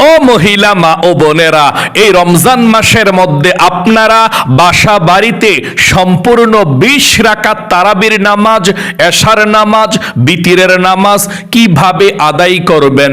ও মহিলা মা ও বোনেরা, এই রমজান মাসের মধ্যে আপনারা বাসা বাড়িতে সম্পূর্ণ 20 রাকাত তারাবির নামাজ, এশার নামাজ, বিতিরের নামাজ কিভাবে আদায় করবেন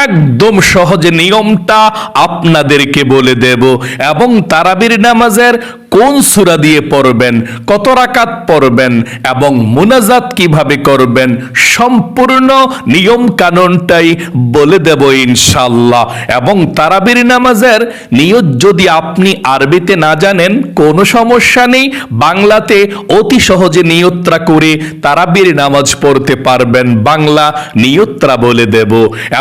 একদম সহজ নিয়মটা আপনাদেরকে বলে দেব। এবং তারাবির নামাজের কোন সূরা দিয়ে পড়বেন, কত রাকাত পড়বেন এবং মুনাজাত কিভাবে করবেন, সম্পূর্ণ নিয়ম কানুনটাই বলে দেব ইনশাআল্লাহ। এবং তারাবির নামাজের নিয়ত যদি আপনি আরবিতে না জানেন কোনো সমস্যা নেই, বাংলাতে অতি সহজে নিয়তটা করে তারাবির নামাজ পড়তে পারবেন, বাংলা নিয়তটা বলে দেব।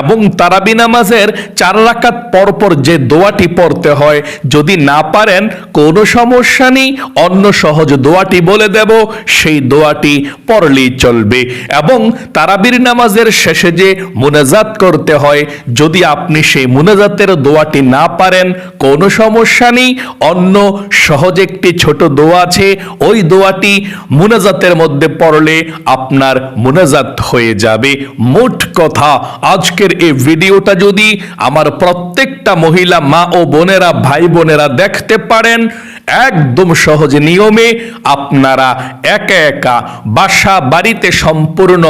এবং তারাবি নামাজের 4 রাকাত পরপর যে দোয়াটি পড়তে হয়, যদি না পারেন কোনো সমস্যা নেই, অন্য সহজ দোয়াটি বলে দেব, সেই দোয়াটি পড়লেই চলবে। এবং তারাবির নামাজের শেষে যে মুনাজাত করতে হয়, যদি আপনি সেই মুনাজাতের দোয়াটি না পারেন কোনো সমস্যা নেই, অন্য সহজ একটি ছোট দোয়া আছে, ওই দোয়াটি মুনাজাতের মধ্যে পড়লে আপনার মুনাজাত হয়ে যাবে। মোট কথা, আজকের এই ভিডিওটা যদি আমার প্রত্যেকটা মহিলা মা ও বোনেরা, ভাই বোনেরা দেখতে পারেন, একদম সহজ নিয়মে আপনারা একা একা বাসা বাড়িতে সম্পূর্ণ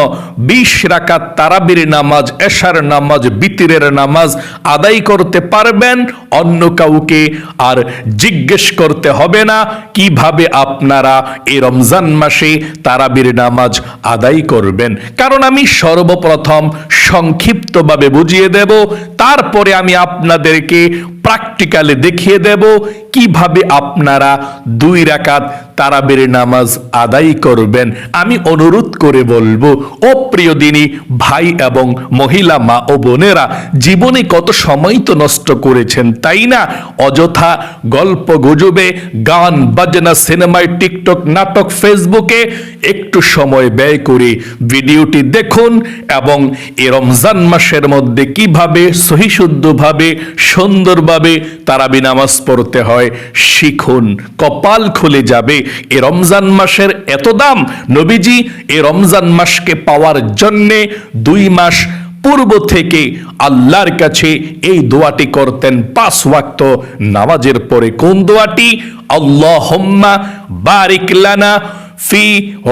20 রাকাত তারাবির নামাজ, এশার নামাজ, বিতিরের নামাজ আদায় করতে পারবেন। অন্য কাউকে আর জিজ্ঞেস করতে হবে না কিভাবে আপনারা এই রমজান মাসে তারাবির নামাজ আদায় করবেন, কারণ আমি সর্বপ্রথম সংক্ষিপ্তভাবে বুঝিয়ে দেব, তারপরে আমি আপনাদেরকে প্র্যাকটিক্যালি দেখিয়ে দেব কিভাবে আপনারা 2 রাকাত তারাবির নামাজ আদায় করবেন। আমি অনুরোধ করে বলবো, ও প্রিয় দিনী ভাই এবং মহিলা মা ও বোনেরা, জীবনে কত সময় তো নষ্ট করেছেন তাই না? অযথা গল্প গুজবে, গান বাজনা, সিনেমায়, টিকটক, নাটক, ফেসবুকে একটু সময় ব্যয় করে ভিডিওটি দেখুন এবং এই রমজান মাসের মধ্যে কিভাবে সহিশুদ্ধভাবে সুন্দরভাবে তারাবি নামাজ পড়তে হয় শিখুন। কপাল খুলে যাবে। এই রমজান মাসের এত দাম, নবীজি এই রমজান মাসকে পাওয়ার জন্যে 2 মাস পূর্ব থেকে আল্লাহর কাছে এই দোয়াটি করতেন 5 ওয়াক্ত নামাজের পরে। কোন দোয়াটি? আল্লাহুম্মা বারিক লানা ফি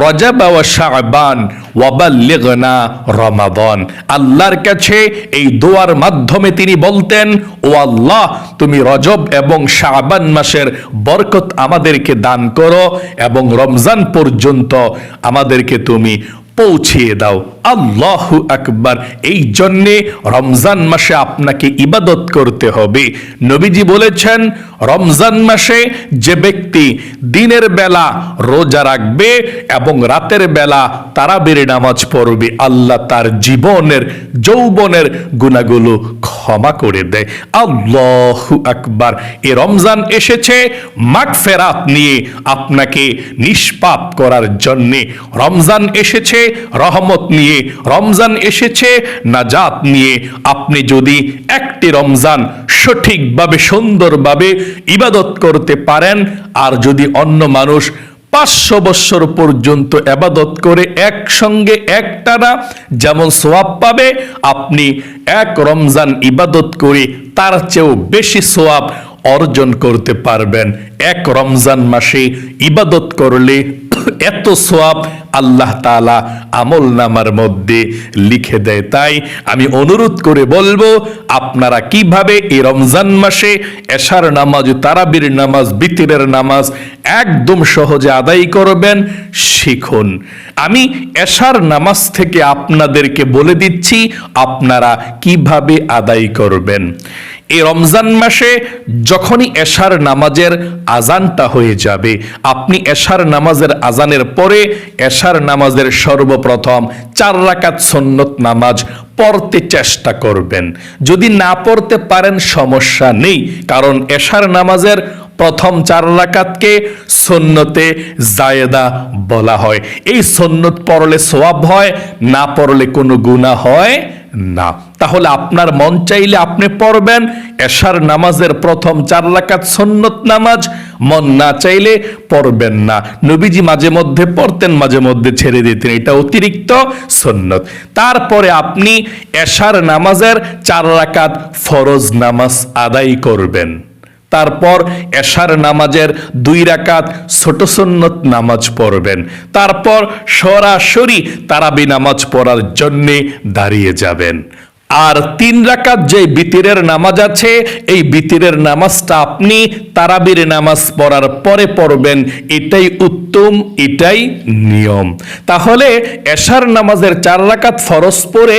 রজব ওয়া শাবান ওয়া বাল্লিগনা রমাদান। আল্লাহর কাছে এই দোয়ার মাধ্যমে তিনি বলতেন, ও আল্লাহ, তুমি রজব এবং শাবান মাসের বরকত আমাদেরকে দান করো এবং রমজান পর্যন্ত আমাদেরকে তুমি পৌঁছিয়ে দাও। আল্লাহু আকবার। এই জন্যে রমজান মাসে আপনাকে ইবাদত করতে হবে। নবীজি বলেছেন, রমজান মাসে যে ব্যক্তি দিনের বেলা রোজা রাখবে এবং রাতের বেলা তারাবির নামাজ পড়বে, আল্লাহ তার জীবনের যৌবনের গুনাহগুলো ক্ষমা করে দেয়। আল্লাহু আকবার। এই রমজান এসেছে মাগফিরাত নিয়ে, আপনাকে নিষ্পাপ করার জন্যে। রমজান এসেছে রহমত নিয়ে, রমজান এসেছে নাজাত নিয়ে। আপনি যদি একটি রমজান সঠিকভাবে সুন্দরভাবে ইবাদত করতে পারেন, আর যদি অন্য মানুষ 500 বছর পর্যন্ত ইবাদত করে একসঙ্গে একটানা যেমন সওয়াব পাবে, আপনি এক রমজান ইবাদত করে তার চেয়েও বেশি সওয়াব অর্জন করতে পারবেন। এক রমজান মাসে ইবাদত করলে এত সওয়াব আল্লাহ তাআলা আমল নামার মধ্যে লিখে দেয়। তাই আমি অনুরোধ করে বলবো, আপনারা কিভাবে এই রমজান মাসে এশার নামাজ, তারাবির নামাজ, বিতিরের নামাজ একদম সহজে আদায় করবেন শিখুন। আমি এশার নামাজ থেকে আপনাদেরকে বলে দিচ্ছি আপনারা কিভাবে আদায় করবেন। এই রমজান মাসে যখনই এশার নামাজের আজানটা হয়ে যাবে, আপনি এশার নামাজের আজানের পরে এশার নামাজের সর্বপ্রথম 4 রাকাত সুন্নত নামাজ পড়তে চেষ্টা করবেন। যদি না পড়তে পারেন সমস্যা নেই, কারণ এশার নামাজের প্রথম 4 রাকাতকে সুন্নতে জায়েদা বলা হয়। এই সুন্নত পড়লে সওয়াব হয়, না পড়লে কোনো গুনাহ হয় না। তাহলে আপনার মন চাইলে আপনি পড়বেন এশার নামাজের প্রথম 4 রাকাত সুন্নত নামাজ, মন না চাইলে পড়বেন না। নবীজি মাঝে মধ্যে পড়তেন, মাঝে মধ্যে ছেড়ে দিতেন, এটা অতিরিক্ত সুন্নত। তারপরে আপনি এশার নামাজের 4 রাকাত ফরজ নামাজ আদায় করবেন। তারপর এশার নামাজের 2 রাকাত ছোট সুন্নত নামাজ পড়বেন। তারপর সরাসরি তারাবি নামাজ পড়ার জন্যে দাঁড়িয়ে যাবেন। আর 3 রাকাত যে বিতিরের নামাজ আছে, এই বিতিরের নামাজটা আপনি তারাবির নামাজ পড়ার পরে পড়বেন। এটাই উত্তম, এটাই নিয়ম। তাহলে এশার নামাজের 4 রাকাত ফরজ পড়ে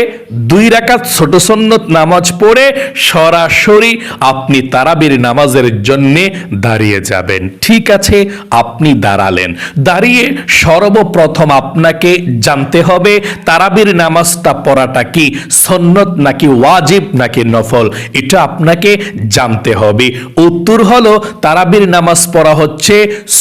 2 রাকাত ছোট সুন্নত নামাজ পড়ে সরাসরি আপনি তারাবির নামাজের জন্য দাঁড়িয়ে যাবেন। ঠিক আছে, আপনি দাঁড়ালেন। দাঁড়িয়ে সর্বপ্রথম আপনাকে জানতে হবে তারাবির নামাজটা পড়াটা কি সুন্নত নাকি ওয়াজিব নাকি নফল, এটা আপনাকে জানতে হবে। উত্তর হলো তারাবির নামাজ পড়া হচ্ছে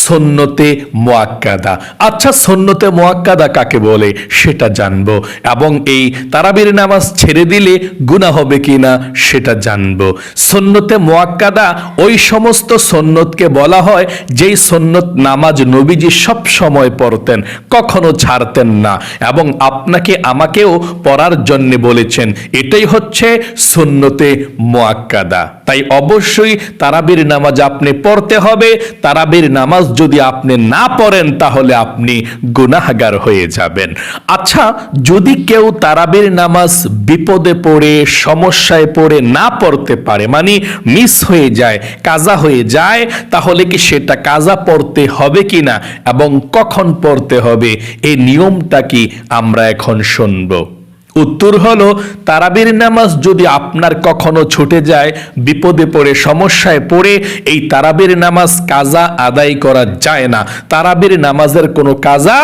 সুন্নতে মুআক্কাদা। আচ্ছা, সুন্নতে মুআক্কাদা কাকে বলে সেটা জানবো, এবং এই তারাবির নামাজ ছেড়ে দিলে গুনাহ হবে কিনা সেটা জানবো। সুন্নতে মুআক্কাদা ওই সমস্ত সুন্নতকে বলা হয় যেই সুন্নত নামাজ নবীজি সব সময় পড়তেন, কখনো ছাড়তেন না, এবং আপনাকে আমাকেও পড়ার জন্য বলেছেন। এটাই হচ্ছে সুন্নতে মুআক্কাদা। তাই অবশ্যই তারাবির নামাজ আপনি পড়তে হবে। তারাবির নামাজ যদি আপনি না পড়েন তাহলে আপনি গুনাহগার হয়ে যাবেন। আচ্ছা, যদি কেউ তারাবির নামাজ বিপদে পড়ে সমস্যায় পড়ে না পড়তে পারে, মানে মিস হয়ে যায়, কাজা হয়ে যায়, তাহলে কি সেটা কাজা পড়তে হবে কিনা এবং কখন পড়তে হবে, এই নিয়মটা কি আমরা এখন শুনবো। উত্তর হলো তারাবির নামাজ যদি আপনার কখনো ছুটে যায়, বিপদে পড়ে সমস্যায় পড়ে, এই তারাবির নামাজ কাজা আদায় করা যায় না। তারাবির নামাজের কোনো কাজা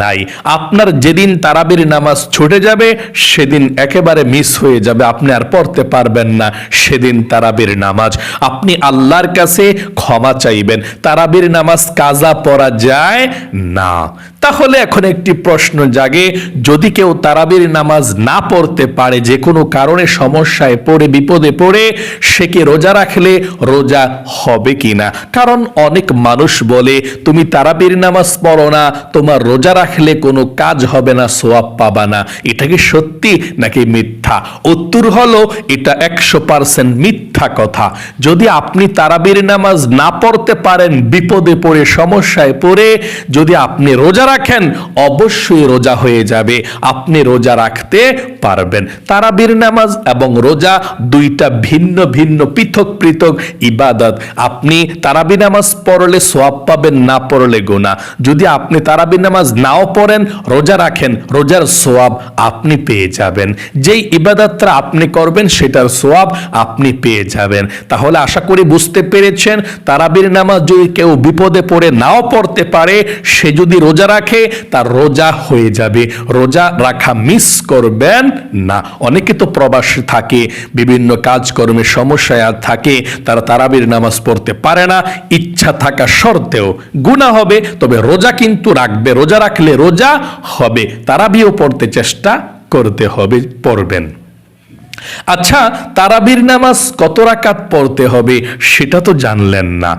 নাই। আপনার যেদিন তারাবির নামাজ ছুটে যাবে সেদিন একেবারে মিস হয়ে যাবে, আপনি আর পড়তে পারবেন না সেদিন তারাবির নামাজ। আপনি আল্লাহর কাছে ক্ষমা চাইবেন। তারাবির নামাজ কাজা পড়া যায় না। তাহলে এখন একটি প্রশ্ন জাগে, যদি কেউ তারাবির নামাজ না পড়তে পারে, যে কোনো কারণে সমস্যায় পড়ে বিপদে পড়ে, সে কি রোজা রাখলে রোজা হবে কিনা? কারণ অনেক মানুষ বলে তুমি তারাবির নামাজ পড়ো না, তোমার রোজা রাখলে কোনো কাজ হবে না, সওয়াব পাবা না। এটা কি সত্যি নাকি মিথ্যা? উত্তর হলো এটা 100% মিথ্যা কথা। যদি আপনি তারাবির নামাজ না পড়তে পারেন, বিপদে পড়ে সমস্যায় পড়ে যদি আপনি রোজা রাখেন, অবশ্যই রোজা হয়ে যাবে, আপনি রোজা রাখতে পারবেন। তারাবির নামাজ এবং রোজা দুইটা ভিন্ন ভিন্ন পৃথক পৃথক ইবাদত। আপনি তারাবি নামাজ পড়লে সওয়াব পাবেন, না পড়লে গুনাহ। যদি আপনি তারাবি নামাজ নাও পড়েন, রোজা রাখেন, রোজার সওয়াব আপনি পেয়ে যাবেন। যেই ইবাদতটা আপনি করবেন সেটার সওয়াব আপনি পেয়ে যাবেন। তাহলে আশা করি বুঝতে পেরেছেন, তারাবির নামাজ যদি কেউ বিপদে পড়ে নাও পড়তে পারে, সে যদি রোজা রাখে তার রোজা হয়ে যাবে, রোজা রাখা মিস করবেন না। অনেকে তো প্রবাসী থাকে, বিভিন্ন কাজকর্মে সমস্যায় থাকে, তারা তারাবির নামাজ পড়তে পারে না, ইচ্ছা থাকা সত্ত্বেও গুনাহ হবে, তবে রোজা কিন্তু রাখবে, রোজা রাখলে রোজা হবে। তারাবিও পড়তে চেষ্টা করতে হবে, পড়বেন। আচ্ছা, তারাবির নামাজ কত রাকাত পড়তে হবে সেটা তো জানলেন না।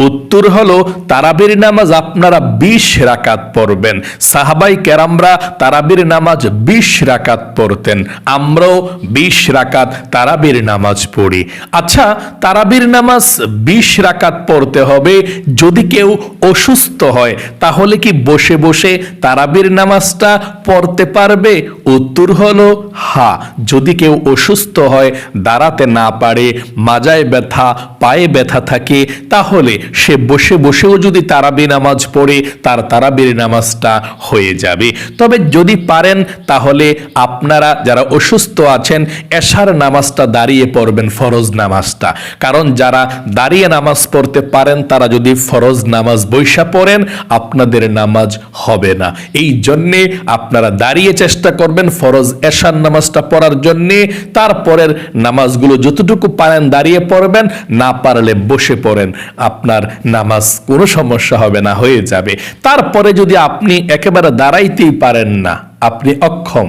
উত্তর হলো তারাবির নামাজ আপনারা 20 রাকাত পড়বেন। সাহাবাই কেরামরা তারাবির নামাজ 20 রাকাত পড়তেন, আমরাও 20 রাকাত তারাবির নামাজ পড়ি। আচ্ছা, তারাবির নামাজ 20 রাকাত পড়তে হবে। যদি কেউ অসুস্থ হয় তাহলে কি বসে বসে তারাবির নামাজটা পড়তে পারবে? উত্তর হলো হ্যাঁ। যদি কেউ অসুস্থ হয়, দাঁড়াতে না পারে, মাজায় ব্যথা, পায়ে ব্যথা থাকে, তাহলে সে বসে বসেও যদি তারাবি নামাজ পড়ে তার তারাবির নামাজটা হয়ে যাবে। তবে যদি পারেন তাহলে আপনারা যারা অসুস্থ আছেন এশার নামাজটা দাঁড়িয়ে পড়বেন, ফরজ নামাজটা। কারণ যারা দাঁড়িয়ে নামাজ পড়তে পারেন তারা যদি ফরজ নামাজ বৈশা পড়েন আপনাদের নামাজ হবে না। এই জন্যে আপনারা দাঁড়িয়ে চেষ্টা করবেন ফরজ এশার নামাজটা পড়ার জন্যে। তারপরের নামাজগুলো যতটুকু পারেন দাঁড়িয়ে পড়বেন, না পারলে বসে পড়েন, আপনার নামাজ কোনো সমস্যা হবে না, হয়ে যাবে। তারপরে যদি আপনি একেবারে দাঁড়াইতেই পারেন না, আপনি অক্ষম,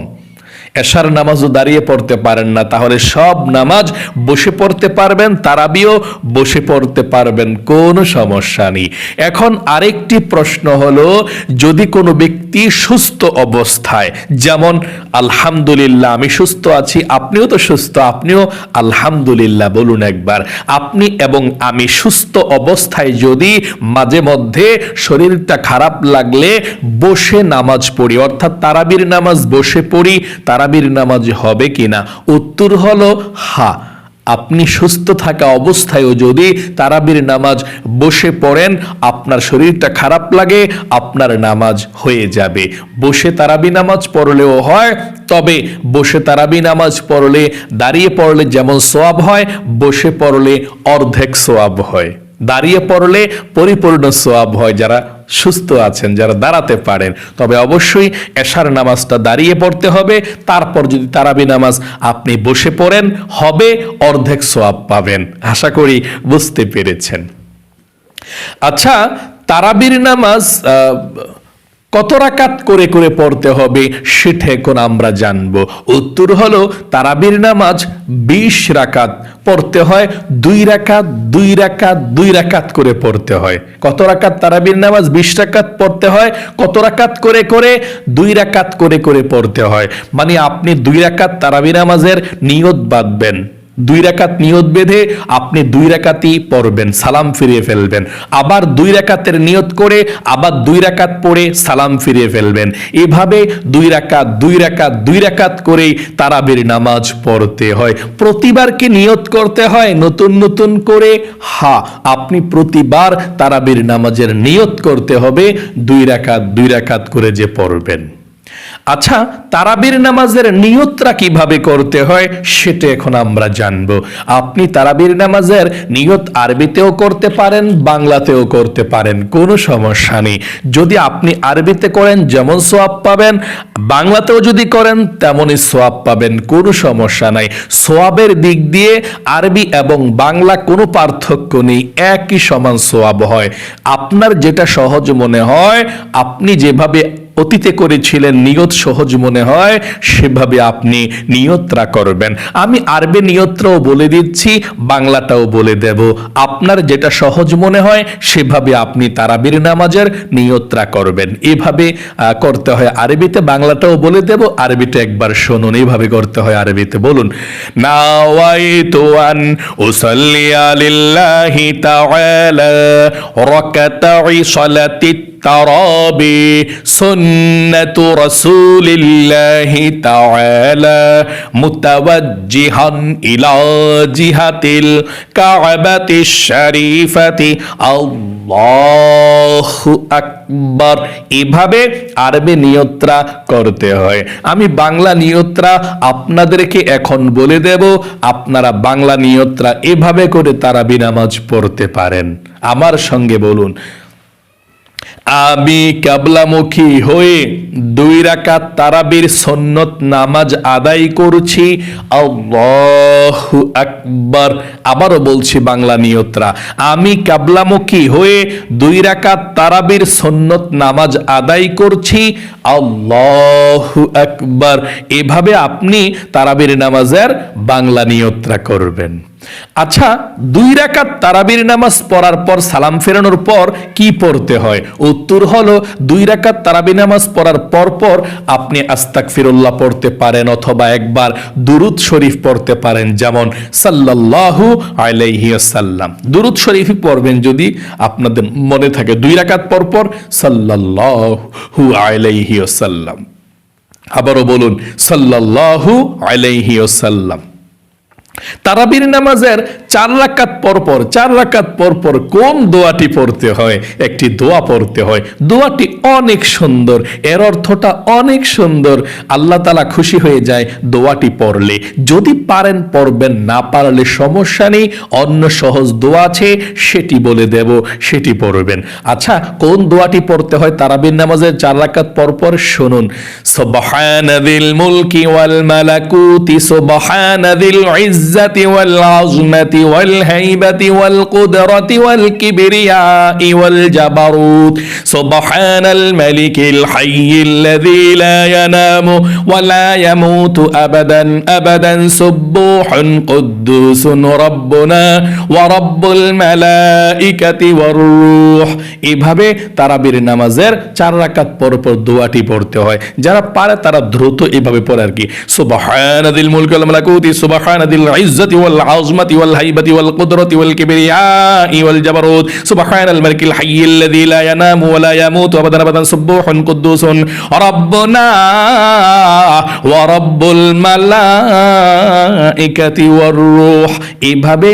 এশার নামাজও দাঁড়িয়ে পড়তে পারেন না, তাহলে সব নামাজ বসে পড়তে পারবেন, তারাবিও বসে পড়তে পারবেন, কোনো সমস্যা নেই। এখন আরেকটি প্রশ্ন হলো, যদি কোনো ব্যক্তি সুস্থ অবস্থায়, যেমন আলহামদুলিল্লাহ আমি সুস্থ আছি, আপনিও তো সুস্থ, আপনিও আলহামদুলিল্লাহ বলুন একবার। আপনি এবং আমি সুস্থ অবস্থায় যদি মাঝে মধ্যে শরীরটা খারাপ লাগলে বসে নামাজ পড়ি, অর্থাৎ তারাবির নামাজ বসে পড়ি, তারাবির নামাজ হবে কিনা? উত্তর হলো হ্যাঁ। আপনি সুস্থ থাকা অবস্থায়ও যদি তারাবির নামাজ বসে পড়েন, আপনার শরীরটা খারাপ লাগে, আপনার নামাজ হয়ে যাবে। বসে তারাবি নামাজ পড়লেও হয়, তবে বসে তারাবি নামাজ পড়লে, দাঁড়িয়ে পড়লে যেমন সওয়াব হয়, বসে পড়লে অর্ধেক সওয়াব হয়। দাঁড়িয়ে পড়লে পরিপূর্ণ সওয়াব হয় যারা সুস্থ আছেন, যারা দাঁড়াতে পারেন। তবে অবশ্যই এশার নামাজটা দাঁড়িয়ে পড়তে হবে, তারপর যদি তারাবি নামাজ আপনি বসে পড়েন, হবে অর্ধেক সওয়াব পাবেন। আশা করি বুঝতে পেরেছেন। আচ্ছা, তারাবির নামাজ কত রাকাত করে করে পড়তে হবে সেটা এখন আমরা জানবো। উত্তর হলো, তারাবির নামাজ 20 রাকাত পড়তে হয়, 2 রাকাত 2 রাকাত 2 রাকাত করে পড়তে হয়। কত রাকাত তারাবির নামাজ? 20 রাকাত পড়তে হয়। কত রাকাত করে করে? 2 রাকাত করে করে পড়তে হয়। মানে আপনি 2 রাকাত তারাবির নামাজের নিয়ত বাঁধবেন, 2 রাকাত নিয়ত বেঁধে আপনি 2 রাকাতই পড়বেন, সালাম ফিরিয়ে ফেলবেন। আবার 2 রাকাতের নিয়ত করে আবার 2 রাকাত পড়ে সালাম ফিরিয়ে ফেলবেন। এভাবে 2 রাকাত 2 রাকাত 2 রাকাত করেই তারাবির নামাজ পড়তে হয়। প্রতিবার কি নিয়ত করতে হয় নতুন নতুন করে? হ্যাঁ, আপনি প্রতিবার তারাবির নামাজের নিয়ত করতে হবে 2 রাকাত 2 রাকাত করে যে পড়বেন। আচ্ছা, তারাবির নামাজের নিয়তটা কিভাবে করতে হয় সেটা এখন আমরা জানবো। আপনি তারাবির নামাজের নিয়ত আরবিতেও করতে পারেন, বাংলাতেও করতে পারেন, কোনো সমস্যা নেই। যদি আপনি আরবিতে করেন যেমন সওয়াব পাবেন, বাংলাতেও যদি করেন তেমনই সওয়াব পাবেন, কোনো সমস্যা নাই। সওয়াবের দিক দিয়ে আরবি এবং বাংলা কোনো পার্থক্য নেই, একই সমান সওয়াব হয়। আপনার যেটা সহজ মনে হয়, আপনি যেভাবে অতীতে করেছিলেন নিয়ত সহজ মনে হয়, সেভাবে আপনি নিয়তটা করবেন। আমি আরবি নিয়তটাও বলে দিচ্ছি, বাংলাটাও বলে দেব। আপনার যেটা সহজ মনে হয় সেভাবে আপনি তারাবির নামাজের নিয়তটা করবেন। এভাবে করতে হয় আরবিতে, বাংলাটাও বলে দেব। আরবিটা একবার শুনুন, এইভাবে করতে হয় আরবিতে। বলুন, নাওয়াইতু আন উসাল্লিয়া লিল্লাহি তাআলা রাকাতাই সালাতিত তারাবি সুন্নাতু রাসূলিল্লাহি তাআলা মুতাওয়াজ্জিহান ইলা জিহাতিল কাবাতিশ শরীফাতি আল্লাহু আকবার। এভাবে আরবি নিয়তটা করতে হয়। আমি বাংলা নিয়তটা আপনাদেরকে এখন বলে দেব, আপনারা বাংলা নিয়তটা এভাবে করে তারাবি নামাজ পড়তে পারেন। আমার সঙ্গে বলুন, আমি কিবলামুখী হয়ে 2 রাকাত তারাবির সুন্নত নামাজ আদায় করছি, আল্লাহু আকবার। আবারও বলছি বাংলা নিয়তরা, আমি কিবলামুখী হয়ে 2 রাকাত তারাবির সুন্নত নামাজ আদায় করছি, আল্লাহু আকবার। এভাবে আপনি তারাবির নামাজের বাংলা নিয়তরা করবেন। আচ্ছা, 2 রাকাত তারাবির নামাজ পড়ার পর সালাম ফেরানোর পর কি পড়তে হয়? উত্তর হলো, 2 রাকাত তারাবি নামাজ পড়ার পর পর আপনি আস্তাগফিরুল্লাহ পড়তে পারেন, অথবা একবার দুরূদ শরীফ পড়তে পারেন, যেমন সাল্লাল্লাহু আলাইহি ওয়াসাল্লাম। দুরূদ শরীফই পড়বেন যদি আপনাদের মনে থাকে। 2 রাকাত পর পর সাল্লাল্লাহু আলাইহি ওয়াসাল্লাম। আবারও বলুন, সাল্লাল্লাহু আলাইহি ওয়াসাল্লাম। তারাবির নামাজের 4 রাকাত পর পর কোন দোয়াটি পড়তে হয়? একটি দোয়া পড়তে হয়। দোয়াটি অনেক সুন্দর, এর অর্থটা অনেক সুন্দর। আল্লাহ তাআলা খুশি হয়ে যায় দোয়াটি পড়লে। যদি পারেন পড়বেন, না পারলে সমস্যা নেই, অন্য সহজ দোয়া আছে সেটি বলে দেব, সেটি পড়বেন। আচ্ছা, কোন দোয়াটি পড়তে হয় তারাবির নামাজের 4 রাকাত পর পর? শুনুন, সুবহানাযিল মুলকি ওয়াল মালাকুতি সুবহানাযিল ইজ্জ ইজ্জাতি ওয়াল আযমাতি ওয়াল হাইবাতি ওয়াল কুদরাতি ওয়াল কিবরিয়াই ওয়াল জাবারুত সুবহানাল মালিকিল হাইয়িল্লাযী লা ইয়ানামু ওয়া লা ইয়ামুতু আবাদান আবাদান সুবহান কুদ্দুসুন রাব্বুনা ওয়া রাব্বুল মালাইকাতি ওয়ার রূহ। এভাবে তারাবির নামাজের 4 রাকাত পর পর দোয়াটি পড়তে হয়। যারা পারে তারা দ্রুত এভাবে পড়ে আর কি। সুবহানাদিল মুলকি ওয়াল মালাকুতি সুবহানাদিল ইজ্জাতি ওয়াল আযমাতি ওয়াল হাইবাতি ওয়াল কুদরাতি ওয়াল কিবরিয়াই ওয়াল জাবারুত সুবহানাল মালিকিল হাইয়িল্লাযী লা ইয়ানামু ওয়া লা ইয়ামুতু আবাদান আবাদান সুবহান কুদ্দুসুন রাব্বুনা ওয়া রাব্বুল মালাইকাতি ওয়ার রূহ। এভাবে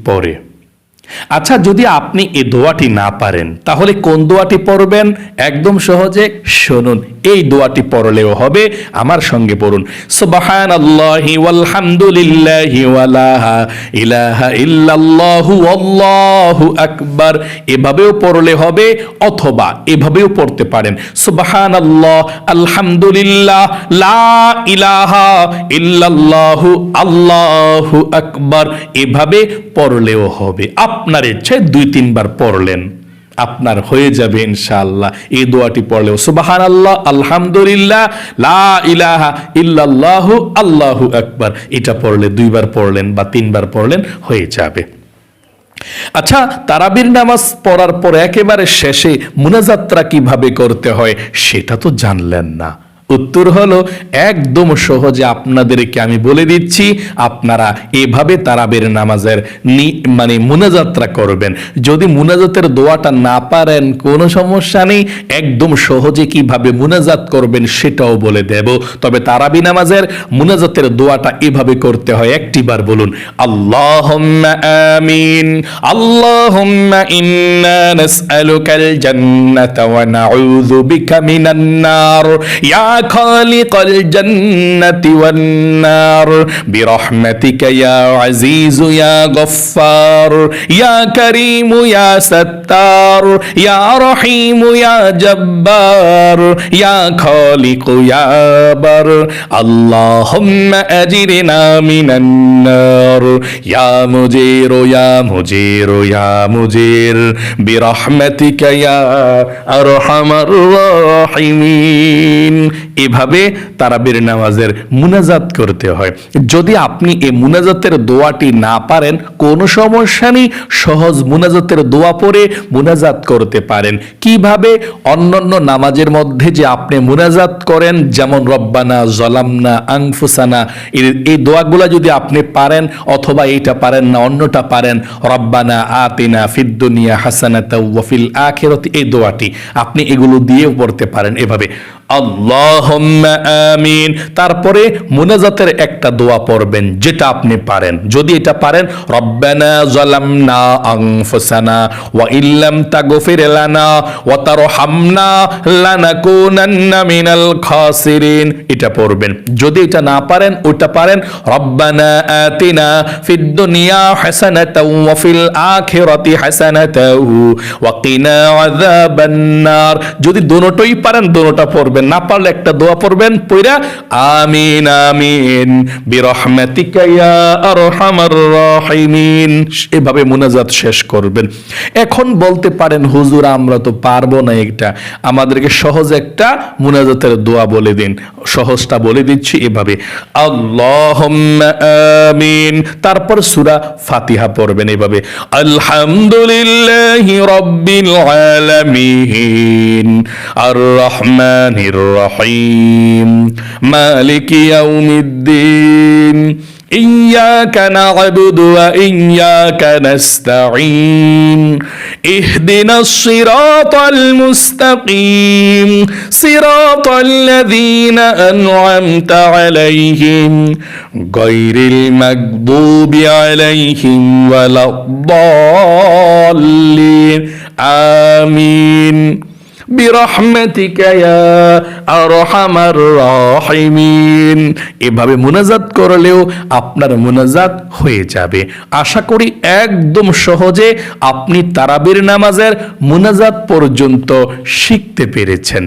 পড়ে। আচ্ছা, যদি আপনি এই দোয়াটি না পারেন তাহলে কোন দোয়াটি পড়বেন? একদম সহজে শুনুন, এই দোয়াটি পড়লেও হবে। আমার সঙ্গে পড়ুন, সুবহানাল্লাহি ওয়াল হামদুলিল্লাহি ওয়া লা ইলাহা ইল্লাল্লাহু আল্লাহু আকবার। এভাবেও পড়লে হবে, অথবা এভাবেও পড়তে পারেন, সুবহানাল্লাহ আলহামদুলিল্লাহ লা ইলাহা ইল্লাল্লাহু আল্লাহু আকবার। এভাবে পড়লেও হবে। আপনার ইচ্ছে 2-3 বার পড়লেন, আপনার হয়ে যাবে ইনশাআল্লাহ। এই দোয়াটি পড়লেও সুবহানাল্লাহ আলহামদুলিল্লাহ লা ইলাহা ইল্লাল্লাহু আল্লাহু আকবার, এটা পড়লে 2 বার পড়লেন বা 3 বার পড়লেন, হয়ে যাবে। আচ্ছা, তারাবির নামাজ পড়ার পর একেবারে শেষে মুনাজাতটা কিভাবে করতে হয় সেটা তো জানলেন না। উত্তর হলো একদম সহজে আপনাদেরকে আমি বলে দিচ্ছি। আপনারা এভাবে তারাবির নামাজের মুনাজাতটা করবেন। যদি মুনাজাতের দোয়াটা না পারেন কোনো সমস্যা নেই, একদম সহজে কিভাবে মুনাজাত করবেন সেটাও বলে দেব। তবে তারাবি নামাজের মুনাজাতের দোয়াটা এভাবে করতে হয়। একটিবার বলুন, আল্লাহুম্মা আমিন, আল্লাহুম্মা ইন্না নাসআলুকাল জান্নাতা ওয়া নাউযু বিকা মিনান নার ইয়া خالق الجنة والنار برحمتك يا عزيز يا غفار يا كريم يا ستار يا رحيم يا جبار يا خالق يا بر اللهم أجرنا من النار يا مجير يا مجير يا مجير برحمتك يا أرحم الراحمين। এভাবে তারাবির নামাজের মুনাজাত করতে হয়। যদি আপনি এই মুনাজাতের দোয়াটি না পারেন কোনো সমস্যা নেই, সহজ মুনাজাতের দোয়া পড়ে মুনাজাত করতে পারেন। কিভাবে? অন্যান্য নামাজের মধ্যে যে আপনি মুনাজাত করেন, যেমন রব্বানা জালামনা আনফুসানা, এই দোয়াগুলো যদি আপনি পারেন, অথবা এইটা পারেন না অন্যটা পারেন, রব্বানা আতিনা ফিদ দুনিয়া হাসানাতাও ওয়া ফিল আখিরাতি, এই দোয়াটি আপনি এগুলো দিয়েও পড়তে পারেন। এভাবে আল্লাহুম্মা আমিন, তারপরে মুনাজাতের একটা দোয়া পড়বেন যেটা আপনি পারেন। যদি এটা পারেন, রব্বানা যালামনা আনফুসানা ওয়া ইল্লাম তাগফির লানা ওয়া তারহামনা লানাকুনান্না মিনাল খাসিরিন, এটা পড়বেন। যদি এটা না পারেন, ওটা পারেন, রব্বানা আতিনা ফিদ দুনিয়া হাসানাতাও ওয়া ফিল আখিরাতি হাসানাতাও ওয়া কিনা আযাবান নার। যদি দুটোই পারেন দুটোটা পড়বেন, না পারলে একটা দোয়া পড়বেন, পয়রা আমিন আমিন বিরহমাতিকা ইয়া আরহামার রাহিমিন, এভাবে মুনাজাত শেষ করবেন। এখন বলতে পারেন, হুজুর আমরা তো পারবো না, এটা আমাদেরকে সহজ একটা মুনাজাতের দোয়া বলে দিন। সহজটা বলে দিচ্ছি এভাবে, আল্লাহুম্মা আমিন, তারপর সূরা ফাতিহা পড়বেন এভাবে, আলহামদুলিল্লাহি রাব্বিল আলামিন আর রহমানির الرحيم مالك يوم الدين إياك نعبد وإياك نستعين اهدنا الصراط المستقيم صراط الذين أنعمت عليهم غير المغضوب عليهم ولا الضالين آمين বিরহমাতিকা ইয়া আরহামার রাহিমিন। এভাবে মুনাজাত করলেও আপনার মুনাজাত হয়ে যাবে। আশা করি একদম সহজে আপনি তারাবির নামাজের মুনাজাত পর্যন্ত শিখতে পেরেছেন।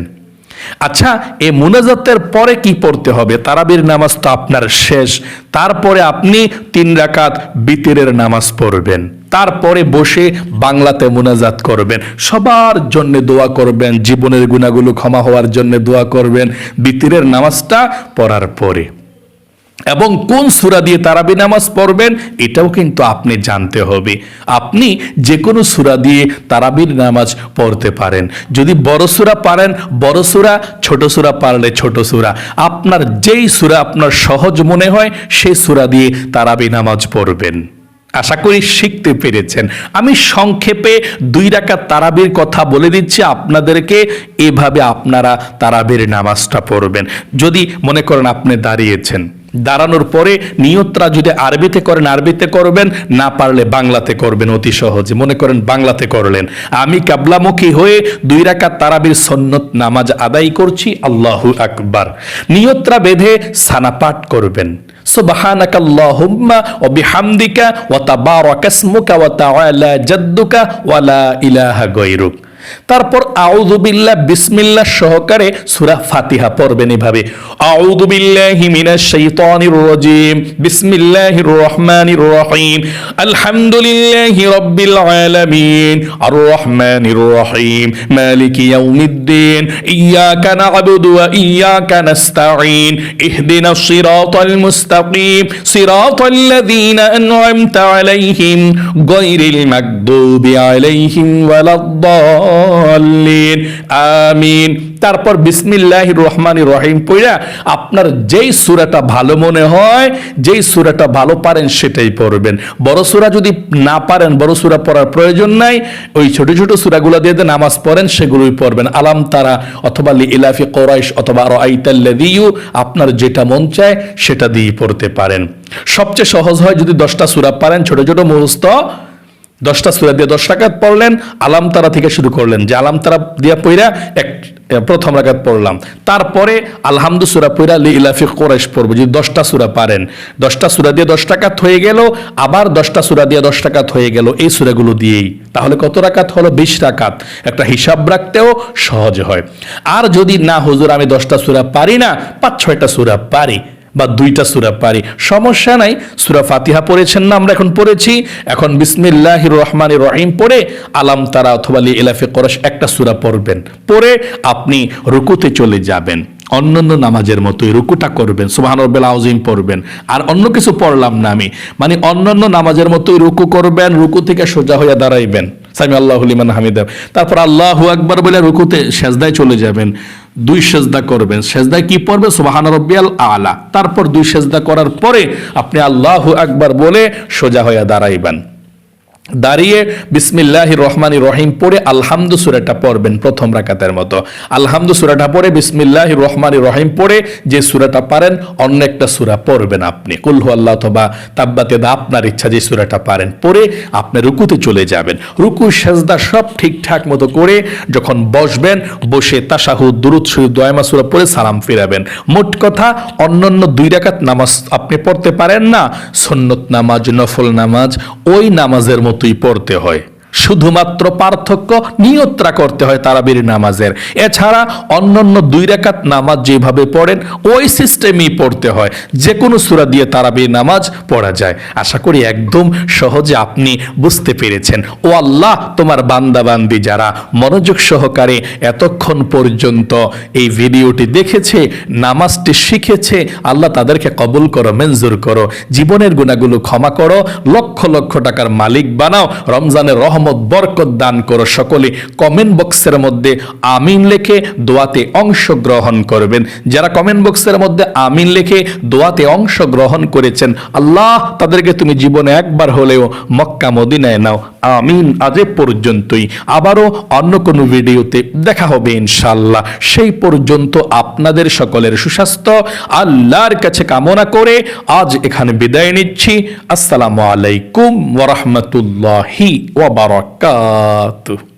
আচ্ছা, এই মুনাজাতের পরে কি পড়তে হবে? তারাবির নামাজ তো আপনার শেষ, তারপরে আপনি 3 রাকাত বিতিরের নামাজ পড়বেন, তারপরে বসে বাংলাতে মুনাজাত করবেন, সবার জন্য দোয়া করবেন, জীবনের গুনাহগুলো ক্ষমা হওয়ার জন্য দোয়া করবেন বিতিরের নামাজটা পড়ার পরে। এবং কোন সূরা দিয়ে তারাবি নামাজ পড়বেন এটাও কিন্তু আপনি জানতে হবে। আপনি যে কোনো সূরা দিয়ে তারাবির নামাজ পড়তে পারেন। যদি বড় সূরা পারেন বড় সূরা, ছোট সূরা পারলে ছোট সূরা, আপনার যেই সূরা আপনার সহজ মনে হয় সেই সূরা দিয়ে তারাবি নামাজ পড়বেন। আশা করি শিখতে পেরেছেন। আমি সংক্ষেপে 2 রাকাত তারাবির কথা বলে দিচ্ছি আপনাদেরকে, এভাবে আপনারা তারাবির নামাজটা পড়বেন। যদি মনে করেন আপনি দাঁড়িয়েছেন, দাঁড়ানোর পরে নিয়তটা যদি আরবিতে করেন আরবিতে করবেন, না পারলে বাংলাতে করবেন অতি সহজে। মনে করেন বাংলাতে করলেন, আমি কিবলামুখী হয়ে 2 রাকাত তারাবির সুন্নত নামাজ আদায় করছি, আল্লাহু আকবার। নিয়তটা বেঁধে সানা পাঠ করবেন, সুবহানাকাল্লাহুম্মা ওয়া বিহামদিকা ওয়া তাবারাকা ইসমুকা ওয়া তাআলা জাদ্দুকা ওয়া লা ইলাহা গায়রুক। তারপর আউযু বিল্লাহ বিসমিল্লাহ সহকারে সূরা ফাতিহা পড়বেন এভাবে, আউযু বিল্লাহি মিনাশ শাইতানির রাজীম, বিসমিল্লাহির রহমানির রহিম, আলহামদুলিল্লাহি রাব্বিল আলামিন, আর রহমানির রহিম, মালিকি ইয়াউমিদ্দিন, ইয়াকা না'বুদু ওয়া ইয়াকা নাস্তাঈন, ইহদিনাস সিরাতাল মুস্তাকিম, সিরাতাল লাযীনা আন'আমতা আলাইহিম গায়রিল মাগদুবি আলাইহিম ওয়ালাদ আমিন। তারপর বিসমিল্লাহির রহমানির রহিম পড়া আপনার যেই সূরাটা ভালো মনে হয়, যেই সূরাটা ভালো পারেন সেটাই পড়বেন। বড় সূরা যদি না পারেন, বড় সূরা পড়ার প্রয়োজন নাই, ওই ছোট ছোট সূরাগুলো দিয়ে নামাজ পড়েন, সেগুলোই পড়বেন। আলাম তারা অথবা লিইলাফি কুরাইশ অথবা রাআইতাল্লাযী, আপনার যেটা মন চায় সেটা দিয়ে পড়তে পারেন। সবচেয়ে সহজ হয় যদি 10টা সূরা পারেন, ছোট ছোট মুখস্থ 10টা সূরা দিয়ে 10 রাকাত পড়লেন, আলাম তারা থেকে শুরু করলেন, যে আলাম তারা দিয়া পড়া প্রথম রাকাত পড়লাম, তারপরে আলহামদু সূরা পড়া লিইলাফি কুরাইশ পড়বো। যদি 10টা সূরা পারেন, 10টা সূরা দিয়ে 10 রাকাত হয়ে গেল, আবার 10টা সূরা দিয়ে 10 রাকাত হয়ে গেল, এই সূরাগুলো দিয়েই তাহলে কত রাকাত হলো? 20 রাকাত। একটা হিসাব রাখতেও সহজ হয়। আর যদি না হুজুর আমি 10টা সূরা পারি না, 5-6টা সূরা পারি বা 2টা সূরা পারি, সমস্যা নাই। সূরা ফাতিহা পড়েছেন না, আমরা এখন পড়েছি, এখন বিসমিল্লাহির রহমানির রহিম পড়ে আলাম তারা অথবা লিইলাফি কুরাইশ একটা সূরা পড়বেন, পড়ে আপনি রুকুতে চলে যাবেন। অন্যান্য নামাজের মতোই রুকুটা করবেন, সুবহান রাব্বিল আযীম পড়বেন, আর অন্য কিছু পড়লাম না আমি, মানে অন্যান্য নামাজের মতোই রুকু করবেন, রুকু থেকে সোজা হয়ে দাঁড়াইবেন, সামি আল্লাহু লিমান হামিদা, তারপর আল্লাহু আকবার বলে রুকুতে সেজদায় চলে যাবেন, 2 সেজদা করবেন। সেজদায় কি পড়বে? সুবহান রাব্বিয়াল আলা। তারপর 2 সেজদা করার পরে আপনি আল্লাহু আকবার বলে সোজা হয়ে দাঁড়াইবেন। দাঁড়িয়ে বিসমিল্লাহির রহমানির রহিম পড়ে আলহামদু সূরাটা পড়বেন প্রথম রাকাতের মতো। আলহামদু সূরাটা পড়ে বিসমিল্লাহির রহমানির রহিম পড়ে যে সূরাটা পারেন অন্য একটা সূরা পড়বেন আপনি, কুল হুয়াল্লাহু অথবা তাব্বাত ইয়াদা, আপনার ইচ্ছা যে সূরাটা পারেন, পড়ে আপনি রুকুতে চলে যাবেন। রুকু সেজদা সব ঠিকঠাক মতো করে যখন বসবেন, বসে তাশাহুদ, দুরূদ শরীফ, দোয়া মাসুরা পড়ে সালাম ফিরাবেন। মোট কথা অন্যান্য 2 রাকাত নামাজ আপনি পড়তে পারেন না, সুন্নত নামাজ, নফল নামাজ ওই নামাজের মতোই পড়তে হয়। শুধুমাত্র পার্থক্য নিয়তটা করতে হয় তারাবির নামাজের। এছাড়া অন্যান্য 2 রাকাত নামাজ যেভাবে পড়েন ওই সিস্টেমই পড়তে হয়। যে কোনো সূরা দিয়ে তারাবির নামাজ পড়া যায়। আশা করি একদম সহজে আপনি বুঝতে পেরেছেন। ও আল্লাহ, তোমার বান্দা বান্দি যারা মনোযোগ সহকারে এতক্ষণ পর্যন্ত এই ভিডিওটি দেখেছে, নামাজটি শিখেছে, আল্লাহ তাদেরকে কবুল করো, মঞ্জুর করো, জীবনের গুনাহগুলো ক্ষমা করো, লক্ষ লক্ষ টাকার মালিক বানাও, রমজানের রহমত বরকত দান করো। সকলে কমেন্ট বক্সের মধ্যে আমিন লিখে দোয়াতে অংশগ্রহণ করবেন। যারা কমেন্ট বক্সের মধ্যে আমিন লিখে দোয়াতে অংশগ্রহণ করেছেন, আল্লাহ তাদেরকে তুমি জীবনে একবার হলেও মক্কা মদিনায় নাও, আমিন। আজ পর্যন্তই, আবারও অন্য কোনো ভিডিওতে দেখা হবে ইনশাআল্লাহ। সেই পর্যন্ত আপনাদের সকলের সুস্বাস্থ্য আল্লাহর কাছে কামনা করে আজ এখানে বিদায় নিচ্ছি। আসসালামু আলাইকুম ওয়া রাহমাতুল্লাহি ওয়া বারাকাতুহু।